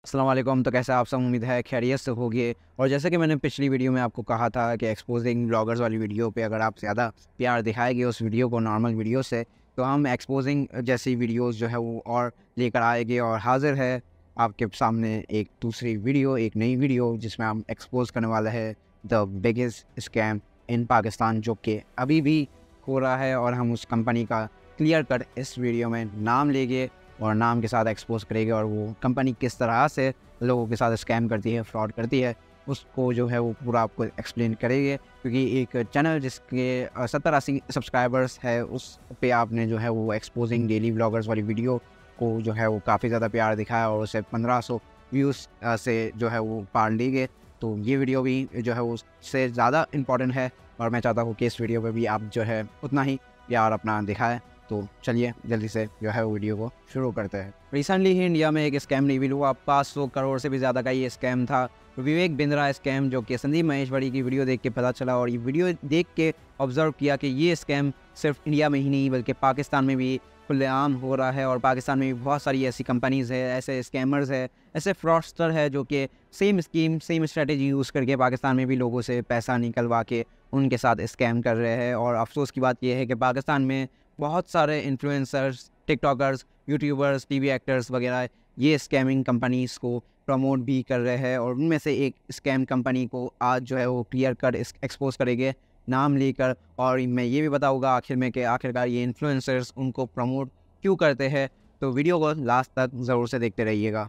अस्सलाम वालेकुम। तो कैसे आप सब, उम्मीद है खैरियत से होगे। और जैसे कि मैंने पिछली वीडियो में आपको कहा था कि एक्सपोजिंग ब्लॉगर्स वाली वीडियो पे अगर आप ज़्यादा प्यार दिखाएंगे उस वीडियो को नॉर्मल वीडियो से, तो हम एक्सपोजिंग जैसी वीडियोस जो है वो और लेकर आएंगे। और हाजिर है आपके सामने एक दूसरी वीडियो, एक नई वीडियो जिसमें हम एक्सपोज करने वाला है द बिगेस्ट स्कैम इन पाकिस्तान, जो कि अभी भी हो रहा है। और हम उस कंपनी का क्लियर कट इस वीडियो में नाम लेंगे और नाम के साथ एक्सपोज करेंगे, और वो कंपनी किस तरह से लोगों के साथ स्कैम करती है, फ्रॉड करती है, उसको जो है वो पूरा आपको एक्सप्लेन करेंगे। क्योंकि एक चैनल जिसके 70-80 सब्सक्राइबर्स है, उस पे आपने जो है वो एक्सपोजिंग डेली व्लॉगर्स वाली वीडियो को जो है वो काफ़ी ज़्यादा प्यार दिखाया और उसे 1500 व्यूज़ से जो है वो पार ली गए। तो ये वीडियो भी जो है वो उससे ज़्यादा इम्पॉर्टेंट है, और मैं चाहता हूँ कि इस वीडियो पे भी आप जो है उतना ही प्यार अपना दिखाएं। तो चलिए जल्दी से जो है वो वीडियो को शुरू करते हैं। रिसेंटली ही इंडिया में एक स्कैम रिवील हुआ। 500 करोड़ से भी ज़्यादा का ये स्कैम था, विवेक बिंद्रा स्कैम, जो कि संदीप महेश्वरी की वीडियो देख के पता चला। और ये वीडियो देख के ऑब्जर्व किया कि ये स्कैम सिर्फ इंडिया में ही नहीं बल्कि पाकिस्तान में भी खुलेआम हो रहा है। और पाकिस्तान में भी बहुत सारी ऐसी कंपनीज़ है, ऐसे स्कैमर्स है, ऐसे फ्रॉडस्टर है जो कि same scheme same strategy use करके पाकिस्तान में भी लोगों से पैसा निकलवा के उनके साथ स्कैम कर रहे हैं। और अफसोस की बात यह है कि पाकिस्तान में बहुत सारे influencers, TikTokers, YouTubers, TV actors वगैरह ये स्कैमिंग कंपनीज़ को प्रमोट भी कर रहे हैं। और उनमें से एक स्कैम कंपनी को आज जो है वो क्लियर कर एक्सपोज करेंगे नाम लेकर। और मैं ये भी बताऊंगा आखिर में कि आखिरकार ये इन्फ्लुएंसर्स उनको प्रमोट क्यों करते हैं। तो वीडियो को लास्ट तक ज़रूर से देखते रहिएगा।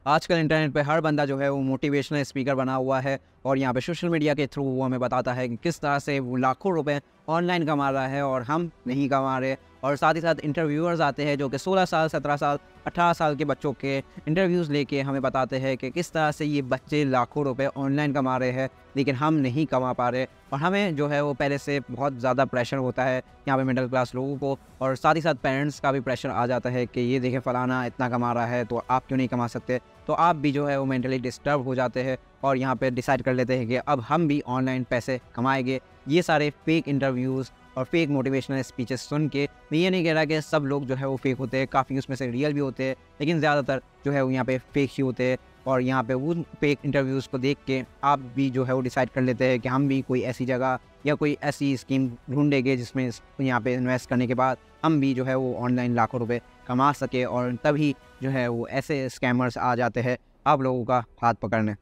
आजकल इंटरनेट पे हर बंदा जो है वो मोटिवेशनल स्पीकर बना हुआ है, और यहाँ पे सोशल मीडिया के थ्रू वो हमें बताता है कि किस तरह से वो लाखों रुपए ऑनलाइन कमा रहा है और हम नहीं कमा रहे। और साथ ही साथ इंटरव्यूअर्स आते हैं जो कि 16 साल, 17 साल, 18 साल के बच्चों के इंटरव्यूज़ लेके हमें बताते हैं कि किस तरह से ये बच्चे लाखों रुपए ऑनलाइन कमा रहे हैं, लेकिन हम नहीं कमा पा रहे। और हमें जो है वो पहले से बहुत ज़्यादा प्रेशर होता है यहाँ पे मिडिल क्लास लोगों को, और साथ ही साथ पेरेंट्स का भी प्रेशर आ जाता है कि ये देखें फ़लाना इतना कमा रहा है तो आप क्यों नहीं कमा सकते। तो आप भी जो है वो मेंटली डिस्टर्ब हो जाते हैं और यहाँ पे डिसाइड कर लेते हैं कि अब हम भी ऑनलाइन पैसे कमाएंगे। ये सारे फेक इंटरव्यूज़ और फेक मोटिवेशनल स्पीचेस सुन के मैं ये नहीं कह रहा कि सब लोग जो है वो फेक होते हैं, काफ़ी उसमें से रियल भी होते हैं, लेकिन ज़्यादातर जो है वो यहाँ पे फेक ही होते हैं। और यहाँ पे उन फेक इंटरव्यूज़ को देख के आप भी जो है वो डिसाइड कर लेते हैं कि हम भी कोई ऐसी जगह या कोई ऐसी स्कीम ढूंढेंगे जिसमें यहाँ पे इन्वेस्ट करने के बाद हम भी जो है वो ऑनलाइन लाखों रुपए कमा सके। और तभी जो है वो ऐसे स्कैमर्स आ जाते हैं आप लोगों का हाथ पकड़ने।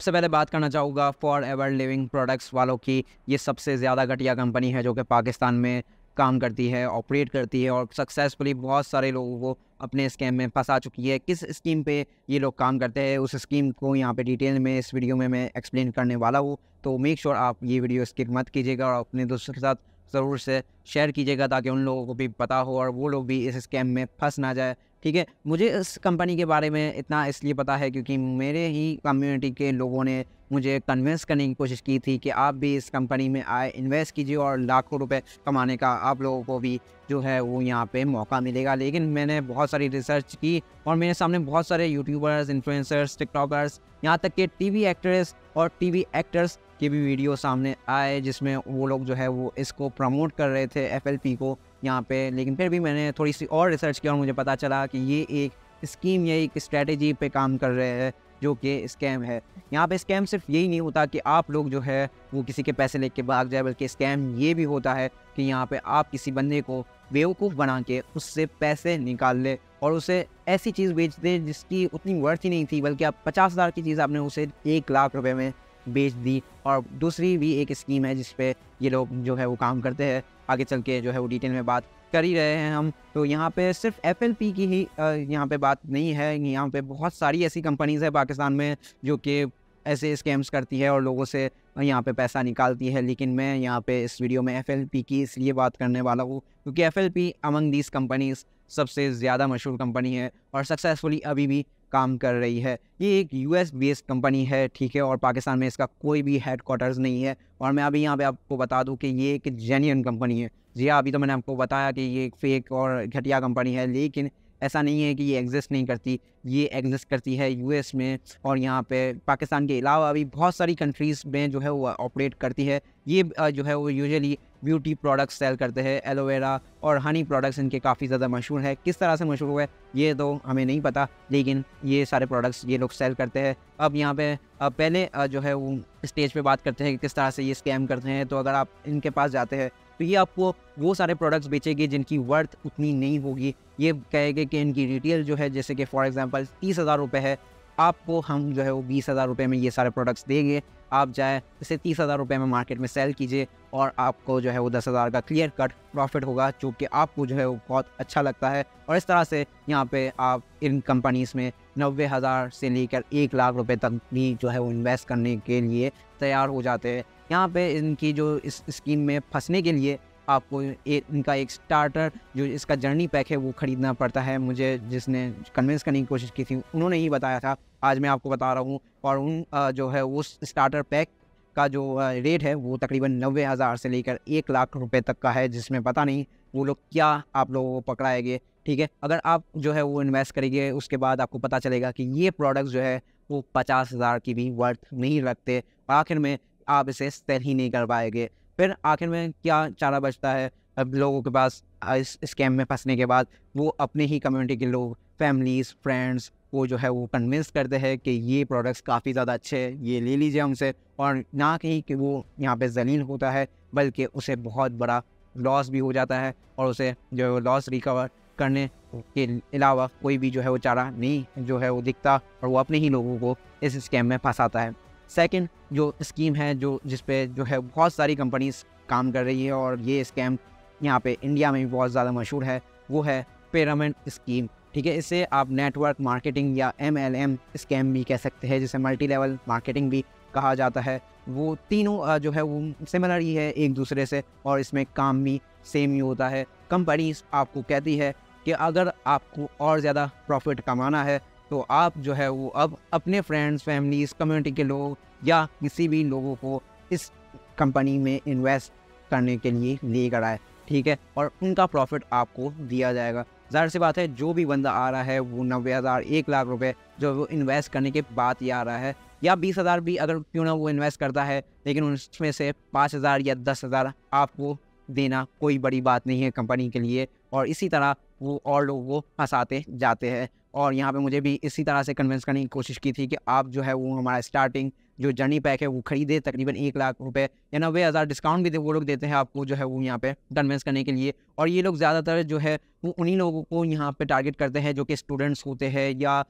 सबसे पहले बात करना चाहूँगा फॉर एवर लिविंग प्रोडक्ट्स वालों की। ये सबसे ज़्यादा घटिया कंपनी है जो कि पाकिस्तान में काम करती है, ऑपरेट करती है, और सक्सेसफुली बहुत सारे लोगों को अपने स्कैम में फंसा चुकी है। किस स्कीम पे ये लोग काम करते हैं उस स्कीम को यहाँ पे डिटेल में इस वीडियो में मैं एक्सप्लेन करने वाला हूँ। तो मेक श्योर आप ये वीडियो स्किप मत कीजिएगा और अपने दोस्तों के साथ ज़रूर से शेयर कीजिएगा ताकि उन लोगों को भी पता हो और वो लोग भी इस स्कैम में फंस ना जाए। ठीक है, मुझे इस कंपनी के बारे में इतना इसलिए पता है क्योंकि मेरे ही कम्युनिटी के लोगों ने मुझे कन्विंस करने की कोशिश की थी कि आप भी इस कंपनी में आए, इन्वेस्ट कीजिए और लाखों रुपए कमाने का आप लोगों को भी जो है वो यहाँ पे मौका मिलेगा। लेकिन मैंने बहुत सारी रिसर्च की और मेरे सामने बहुत सारे यूट्यूबर्स, इन्फ्लुएंसर्स, टिकटॉकर्स, यहाँ तक के टीवी एक्ट्रेस और टीवी एक्टर्स के भी वीडियो सामने आए जिसमें वो लोग जो है वो इसको प्रमोट कर रहे थे FLP को यहाँ पे। लेकिन फिर भी मैंने थोड़ी सी और रिसर्च किया और मुझे पता चला कि ये एक स्कीम या एक स्ट्रेटेजी पे काम कर रहे हैं जो कि स्कैम है। यहाँ पे स्कैम सिर्फ यही नहीं होता कि आप लोग जो है वो किसी के पैसे लेके भाग जाए, बल्कि स्कैम ये भी होता है कि यहाँ पे आप किसी बंदे को बेवकूफ़ बना के उससे पैसे निकाल ले और उसे ऐसी चीज़ बेच दे जिसकी उतनी वर्थ ही नहीं थी, बल्कि आप 50,000 की चीज़ आपने उसे 1 लाख रुपए में बेच दी। और दूसरी भी एक स्कीम है जिस पे ये लोग जो है वो काम करते हैं, आगे चल के जो है वो डिटेल में बात कर ही रहे हैं हम। तो यहाँ पे सिर्फ FLP की ही यहाँ पे बात नहीं है, यहाँ पे बहुत सारी ऐसी कंपनीज़ है पाकिस्तान में जो कि ऐसे स्कैम्स करती है और लोगों से यहाँ पे पैसा निकालती है। लेकिन मैं यहाँ पे इस वीडियो में FLP की इसलिए बात करने वाला हूँ क्योंकि FLP अमंग दीज कंपनीज़ सबसे ज़्यादा मशहूर कंपनी है और सक्सेसफुली अभी भी काम कर रही है। ये एक US बेस्ड कंपनी है, ठीक है, और पाकिस्तान में इसका कोई भी हेडक्वार्टर्स नहीं है। और मैं अभी यहाँ पे आपको बता दूँ कि ये एक जेन्युइन कंपनी है। जी हाँ, अभी तो मैंने आपको बताया कि ये एक फेक और घटिया कंपनी है, लेकिन ऐसा नहीं है कि ये एग्जिस्ट नहीं करती, ये एग्जिस्ट करती है यूएस में, और यहाँ पे पाकिस्तान के अलावा भी बहुत सारी कंट्रीज़ में जो है वो ऑपरेट करती है। ये जो है वो यूजुअली ब्यूटी प्रोडक्ट्स सेल करते हैं। एलोवेरा और हनी प्रोडक्ट्स इनके काफ़ी ज़्यादा मशहूर है। किस तरह से मशहूर हुए ये तो हमें नहीं पता, लेकिन ये सारे प्रोडक्ट्स ये लोग सेल करते हैं। अब यहाँ पे पहले जो है वो स्टेज पे बात करते हैं कि किस तरह से ये स्कैम करते हैं। तो अगर आप इनके पास जाते हैं तो ये आपको वो सारे प्रोडक्ट्स बेचेंगे जिनकी वर्थ उतनी नहीं होगी। ये कहेंगे कि इनकी रिटेल जो है, जैसे कि फॉर एग्जांपल 30,000 रुपये है, आपको हम जो है वो 20,000 रुपये में ये सारे प्रोडक्ट्स देंगे। आप जाए इसे 30,000 रुपये में मार्केट में सेल कीजिए और आपको जो है वो 10,000 का क्लियर कट प्रॉफिट होगा, जो कि आपको जो है वो बहुत अच्छा लगता है। और इस तरह से यहाँ पे आप इन कंपनीज़ में 90,000 से लेकर 1 लाख रुपए तक भी जो है वो इन्वेस्ट करने के लिए तैयार हो जाते हैं। यहाँ पे इनकी जो इस स्कीम में फंसने के लिए आपको इनका एक स्टार्टर जो इसका जर्नी पैक है वो ख़रीदना पड़ता है। मुझे जिसने कन्विंस करने की कोशिश की थी उन्होंने ही बताया था, आज मैं आपको बता रहा हूँ। और उन जो है उस स्टार्टर पैक का जो रेट है वो तकरीबन 90,000 से लेकर 1 लाख रुपए तक का है, जिसमें पता नहीं वो लोग क्या आप लोगों को पकड़ाएंगे। ठीक है, अगर आप जो है वो इन्वेस्ट करेंगे उसके बाद आपको पता चलेगा कि ये प्रोडक्ट जो है वो 50,000 की भी वर्थ नहीं रखते, आखिर में आप इसे सेल ही नहीं कर पाएंगे। फिर आखिर में क्या चारा बचता है अब लोगों के पास इस स्कैम में फंसने के बाद? वो अपने ही कम्युनिटी के लोग, फैमिलीज़, फ्रेंड्स वो जो है वो कन्विंस करते हैं कि ये प्रोडक्ट्स काफ़ी ज़्यादा अच्छे हैं, ये ले लीजिए हमसे। और ना कहीं कि वो यहाँ पे ज़लील होता है, बल्कि उसे बहुत बड़ा लॉस भी हो जाता है और उसे जो है वो लॉस रिकवर करने के अलावा कोई भी जो है वो चारा नहीं जो है वो दिखता, और वो अपने ही लोगों को इस स्कैम में फंसाता है। सेकंड जो स्कीम है जिस पे जो है बहुत सारी कंपनीज काम कर रही है और ये स्कैम यहाँ पे इंडिया में भी बहुत ज़्यादा मशहूर है, वो है पिरामिड स्कीम। ठीक है, इसे आप नेटवर्क मार्केटिंग या MLM स्कैम भी कह सकते हैं, जिसे मल्टी लेवल मार्केटिंग भी कहा जाता है। वो तीनों जो है वो सिमिलर ही है एक दूसरे से, और इसमें काम भी सेम ही होता है। कंपनीज आपको कहती है कि अगर आपको और ज़्यादा प्रॉफिट कमाना है तो आप जो है वो अब अपने फ्रेंड्स, फैमिलीज़, कम्युनिटी के लोग या किसी भी लोगों को इस कंपनी में इन्वेस्ट करने के लिए लेकर आए। ठीक है, और उनका प्रॉफिट आपको दिया जाएगा। ज़ाहिर सी बात है, जो भी बंदा आ रहा है वो 90,000, 1 लाख रुपए जो वो इन्वेस्ट करने के बाद ही आ रहा है, या 20,000 भी अगर क्यों ना वो इन्वेस्ट करता है, लेकिन उसमें से 5,000 या 10,000 आपको देना कोई बड़ी बात नहीं है कंपनी के लिए। और इसी तरह वो और लोगों को फंसाते जाते हैं। और यहाँ पे मुझे भी इसी तरह से कन्विंस करने की कोशिश की थी कि आप जो है वो हमारा स्टार्टिंग जो जर्नी पैक है वो खरीदे, तकरीबन 1 लाख रुपए या 90,000 डिस्काउंट भी वो लोग देते हैं आपको जो है वो यहाँ पे कन्विंस करने के लिए। और ये लोग ज़्यादातर जो है वो उन्हीं लोगों को यहाँ पे टारगेट करते हैं जो कि स्टूडेंट्स होते हैं या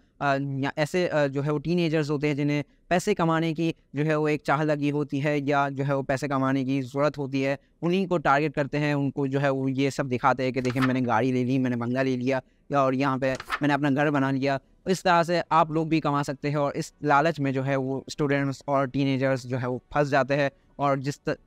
ऐसे जो है वो टीनेजर्स होते हैं जिन्हें पैसे कमाने की जो है वो एक चाह लगी होती है, या जो है वो पैसे कमाने की ज़रूरत होती है। उन्हीं को टारगेट करते हैं, उनको जो है वो ये सब दिखाते हैं कि देखिए मैंने गाड़ी ले ली, मैंने बंगला ले लिया, या और यहाँ पे मैंने अपना घर बना लिया। इस तरह से आप लोग भी कमा सकते हैं, और इस लालच में जो है वो स्टूडेंट्स और टीनेजर्स जो है वो फंस जाते हैं, और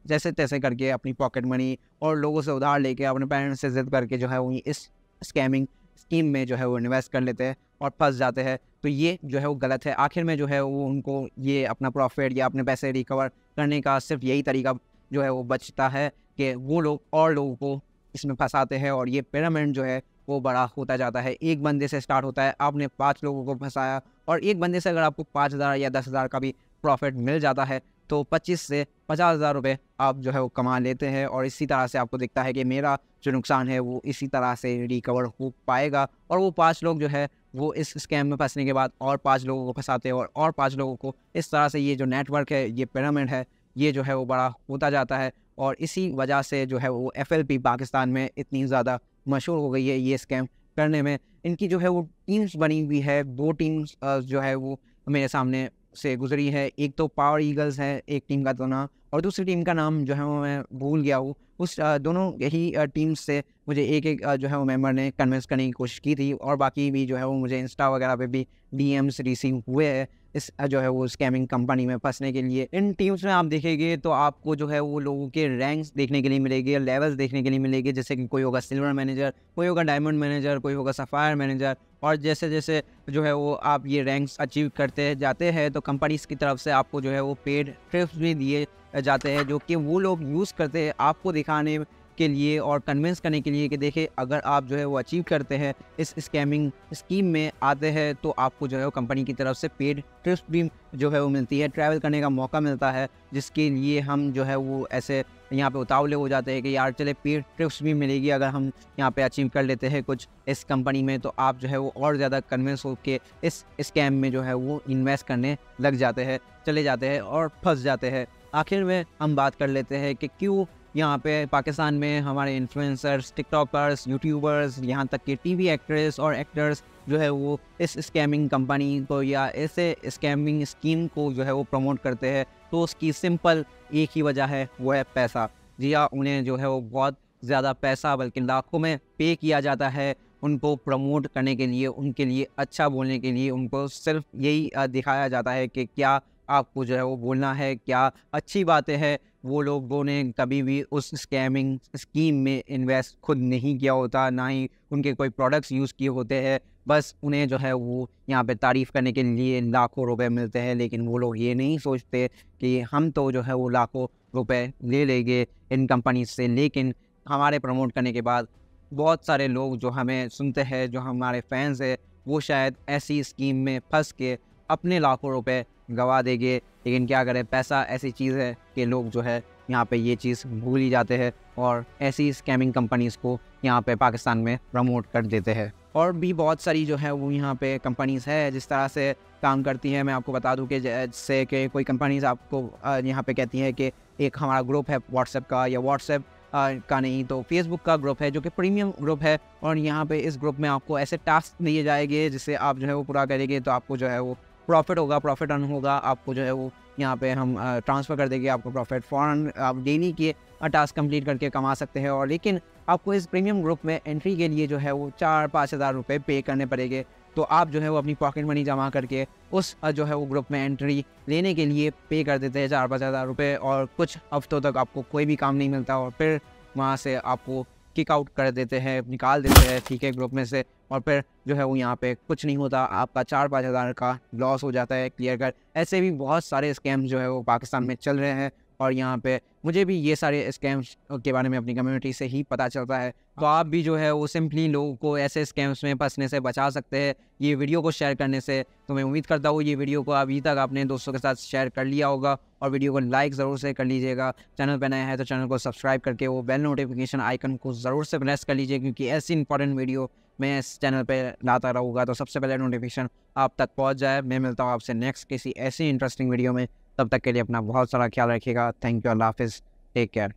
जैसे तैसे करके अपनी पॉकेट मनी और लोगों से उधार लेके अपने पेरेंट्स से ज़िद करके जो है वो इस स्कैमिंग स्कीम में जो है वो इन्वेस्ट कर लेते हैं और फंस जाते हैं। तो ये जो है वो गलत है। आखिर में जो है वो उनको ये अपना प्रॉफिट या अपने पैसे रिकवर करने का सिर्फ यही तरीका जो है वो बचता है कि वो लोग और लोगों को इसमें फंसाते हैं, और ये पिरामिड जो है वो बड़ा होता जाता है। एक बंदे से स्टार्ट होता है, आपने 5 लोगों को फंसाया, और एक बंदे से अगर आपको 5,000 या 10,000 का भी प्रॉफिट मिल जाता है तो 25 से 50,000 रुपये आप जो है वो कमा लेते हैं। और इसी तरह से आपको दिखता है कि मेरा जो नुकसान है वो इसी तरह से रिकवर हो पाएगा। और वो 5 लोग जो है वो इस स्कैम में फंसने के बाद और 5 लोगों को फंसाते हैं, और 5 लोगों को। इस तरह से ये जो नेटवर्क है, ये पिरामिड है, ये जो है वो बड़ा होता जाता है। और इसी वजह से जो है वो FLP पाकिस्तान में इतनी ज़्यादा मशहूर हो गई है ये स्कैम करने में। इनकी जो है वो टीम्स बनी हुई है, 2 टीम्स जो है वो मेरे सामने से गुजरी है। एक तो पावर ईगल्स है एक टीम का तो नाम, और दूसरी टीम का नाम जो है वो मैं भूल गया हूँ। उस दोनों यही टीम्स से मुझे एक जो है वो मेंबर ने कन्विंस करने की कोशिश की थी, और बाकी भी जो है वो मुझे इंस्टा वगैरह पे भी DMs रिसीव हुए हैं इस जो है वो स्कैमिंग कंपनी में फंसने के लिए। इन टीम्स में आप देखेंगे तो आपको जो है वो लोगों के रैंक्स देखने के लिए मिलेंगे, लेवल्स देखने के लिए मिलेंगे, जैसे कि कोई होगा सिल्वर मैनेजर, कोई होगा डायमंड मैनेजर, कोई होगा सफ़ायर मैनेजर। और जैसे जैसे जो है वो आप ये रैंक्स अचीव करते जाते हैं तो कंपनीज़ की तरफ से आपको जो है वो पेड ट्रिप्स भी दिए जाते हैं, जो कि वो लोग यूज़ करते हैं आपको दिखाने उसके लिए और कन्विंस करने के लिए कि देखिए अगर आप जो है वो अचीव करते हैं, इस स्कैमिंग स्कीम में आते हैं, तो आपको जो है वो कंपनी की तरफ से पेड ट्रिप्स भी जो है वो मिलती है, ट्रैवल करने का मौका मिलता है, जिसके लिए हम जो है वो ऐसे यहाँ पे उतावले हो जाते हैं कि यार चले पेड ट्रिप्स भी मिलेगी अगर हम यहाँ पे अचीव कर लेते हैं कुछ इस कंपनी में, तो आप जो है वो और ज़्यादा कन्विंस हो के इस स्कैम में जो है वो इन्वेस्ट करने लग जाते हैं, चले जाते हैं और फंस जाते हैं। आखिर में हम बात कर लेते हैं कि क्यों यहाँ पे पाकिस्तान में हमारे इन्फ्लुएंसर्स, टिकटॉकर्स, यूट्यूबर्स, यहाँ तक कि टीवी एक्ट्रेस और एक्टर्स जो है वो इस स्कैमिंग कंपनी को या ऐसे स्कैमिंग स्कीम को जो है वो प्रमोट करते हैं। तो उसकी सिंपल एक ही वजह है, वो है पैसा। जी हाँ, उन्हें जो है वो बहुत ज़्यादा पैसा, बल्कि लाखों में पे किया जाता है उनको प्रमोट करने के लिए, उनके लिए अच्छा बोलने के लिए। उनको सिर्फ यही दिखाया जाता है कि क्या आपको जो है वो बोलना है, क्या अच्छी बातें हैं। वो लोगों ने कभी भी उस स्कैमिंग स्कीम में इन्वेस्ट खुद नहीं किया होता, ना ही उनके कोई प्रोडक्ट्स यूज़ किए होते हैं। बस उन्हें जो है वो यहाँ पे तारीफ़ करने के लिए लाखों रुपए मिलते हैं, लेकिन वो लोग ये नहीं सोचते कि हम तो जो है वो लाखों रुपए ले लेंगे इन कंपनी से, लेकिन हमारे प्रमोट करने के बाद बहुत सारे लोग जो हमें सुनते हैं, जो हमारे फैंस हैं, वो शायद ऐसी स्कीम में फंस के अपने लाखों रुपए गवा देंगे। लेकिन क्या करें, पैसा ऐसी चीज़ है कि लोग जो है यहाँ पे ये चीज़ भूल ही जाते हैं और ऐसी स्कैमिंग कंपनीज़ को यहाँ पे पाकिस्तान में प्रमोट कर देते हैं। और भी बहुत सारी जो है वो यहाँ पे कंपनीज़ है जिस तरह से काम करती है। मैं आपको बता दूं कि जैसे कि कोई कंपनीज़ आपको यहाँ पे कहती है कि एक हमारा ग्रुप है व्हाट्सएप का, या व्हाट्सएप का नहीं तो फेसबुक का ग्रुप है जो कि प्रीमियम ग्रुप है, और यहाँ पे इस ग्रुप में आपको ऐसे टास्क दिए जाएंगे जिससे आप जो है वो पूरा करेंगे तो आपको जो है वो प्रॉफिट होगा, प्रॉफिट अर्न होगा। आपको जो है वो यहाँ पे हम ट्रांसफ़र कर देंगे आपको प्रॉफिट, फ़ौरन आप डेली के टास्क कंप्लीट करके कमा सकते हैं। और लेकिन आपको इस प्रीमियम ग्रुप में एंट्री के लिए जो है वो 4-5 हज़ार रुपये पे करने पड़ेंगे। तो आप जो है वो अपनी पॉकेट मनी जमा करके उस जो है वो ग्रुप में एंट्री लेने के लिए पे कर देते हैं 4-5 हज़ार रुपये, और कुछ हफ्तों तक आपको कोई भी काम नहीं मिलता और फिर वहाँ से आपको किक आउट कर देते हैं, निकाल देते हैं, ठीक है, ग्रुप में से। और फिर जो है वो यहाँ पे कुछ नहीं होता, आपका 4-5 हज़ार का लॉस हो जाता है क्लियर कर। ऐसे भी बहुत सारे स्कैम्स जो है वो पाकिस्तान में चल रहे हैं, और यहाँ पे मुझे भी ये सारे स्कैम्स के बारे में अपनी कम्युनिटी से ही पता चलता है। तो आप भी जो है वो सिंपली लोगों को ऐसे स्कैम्स में फंसने से बचा सकते हैं ये वीडियो को शेयर करने से। तो मैं उम्मीद करता हूँ ये वीडियो को अभी तक आपने दोस्तों के साथ शेयर कर लिया होगा, और वीडियो को लाइक ज़रूर से कर लीजिएगा। चैनल पर नया है तो चैनल को सब्सक्राइब करके वो बेल नोटिफिकेशन आइकन को ज़रूर से प्रेस कर लीजिए, क्योंकि ऐसी इंपॉर्टेंट वीडियो मैं इस चैनल पे लाता रहूँगा तो सबसे पहले नोटिफिकेशन आप तक पहुँच जाए। मैं मिलता हूँ आपसे नेक्स्ट किसी ऐसी इंटरेस्टिंग वीडियो में। तब तक के लिए अपना बहुत सारा ख्याल रखिएगा। थैंक यू, अल्लाह हाफिज़, टेक केयर।